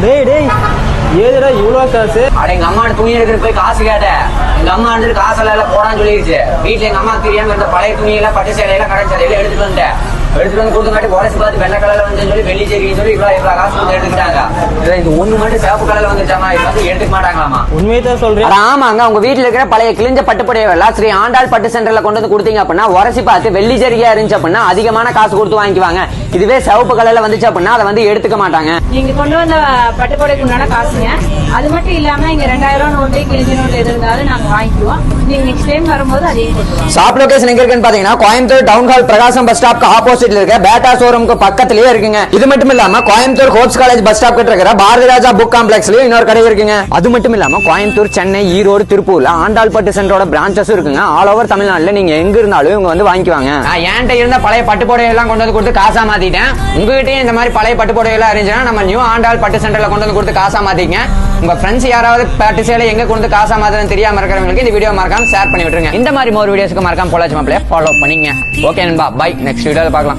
டேய் ஏதுடா இவ்வளோ காசு? அட எங்க அம்மா துணி எடுக்கிற போய் காசு கேட்டேன். எங்க அம்மா வந்துட்டு காசெல்லாம் போடான்னு சொல்லிடுச்சு. வீட்டுல எங்க அம்மா தெரியாம இந்த பழைய துணியெல்லாம் பட்டு சேலையெல்லாம் கடை சேலையெல்லாம் எடுத்துட்டு வந்துட்டேன். எடுத்துட்டு வந்து கொடுத்துங்காட்டி உடச்சு பார்த்து வெள்ளை கலர்ல வந்து சொல்லி வெள்ளி சேரின்னு சொல்லி இவ்வளவு காசு வந்து எடுத்துக்கிட்டாங்க. இது ஒண்ணு மட்டும் சிவப்பு கலர்ல வந்துச்சாமா, இது வந்து எடுத்துக்க மாட்டாங்களாமா. உண்மையை தான் சொல்றேன். ஆமாங்க, உங்க வீட்டுல இருக்கிற பழைய கிழிஞ்ச பட்டுப்புடைய எல்லாம் ஸ்ரீ ஆண்டாள் பட்டு சென்டர்ல கொண்டு வந்து கொடுத்தீங்க அப்படின்னா உரசி பார்த்து வெள்ளி ஜரிகையா இருந்துச்சு அப்படின்னா அதிகமான காசு கொடுத்து வாங்கிக்குவாங்க. இதுவே சிவப்பு கலர்ல வந்துச்சு அப்படின்னா அதை வந்து எடுத்துக்க மாட்டாங்க. நீங்க கொண்டு வந்த பட்டுப்புடைக்கு உண்டான காசுங்க. அது மட்டும் இல்லாம இங்க 2000 நோட்டு கிழிஞ்ச நோட்டு எது இருந்தாலும் நாங்க வாங்கிக்குவோம். நீங்க நெக்ஸ்ட் டைம் வரும்போது அதையும் கொண்டு ஷாப் லொகேஷன் எங்க இருக்குன்னு பாத்தீங்கன்னா Coimbatore town hall Prakasam bus ஸ்டாப்க்கு ஆப்போசிட்ல இருக்க பேட்டா ஷோரூம்க்கு பக்கத்துலயே இருக்குங்க. இது மட்டும் இல்லாம Coimbatore Hopes college bus stop கிட்ட இருக்கிற பாரதி ராஜா புக் காம்ப்ளெக்ஸ்லயும் இன்னொரு கடை இருக்குங்க. அது மட்டும் இல்லாம கோயம்புத்தூர், சென்னை, ஈரோடு, திருப்பூர்ல ஆண்டாள் பட்டு சென்டரோட பிரான்ச்சஸ் இருக்குங்க. ஆல் ஓவர் தமிழ்நாட்டுல நீங்க எங்க இருந்தாலும் இவங்க வந்து வாங்கிக்குவாங்க. நான் என்கிட்ட இருந்த பழைய பட்டு புடவை எல்லாம் கொண்டு வந்து கொடுத்து காசா மாத்திட்டேன். உங்ககிட்டயும் இந்த மாதிரி பழைய பட்டு புடவை எல்லாம் இருந்துச்சுன்னா நம்ம நியூ ஆண்டாள் பட்டு சென்டர்ல கொண்டு வந்து கொடுத்து காசா மாத்திங்க. உங்க ஃப்ரெண்ட்ஸ் யாராவது பட்டு சேலை எங்க கொண்டு காசா மாத்துறதுன்னு தெரியாம இருக்கிறவங்களுக்கு இந்த வீடியோ மறக்காம ஷேர் பண்ணி விட்டுருங்க. இந்த மாதிரி மோர் வீடியோஸ்க்கு மறக்காம பொள்ளாச்சி மாப்பிள்ளைய ஃபாலோ பண்ணிங்க. ஓகே நண்பா, பை. நெக்ஸ்ட் வீடியோல பார்க்கலாம்.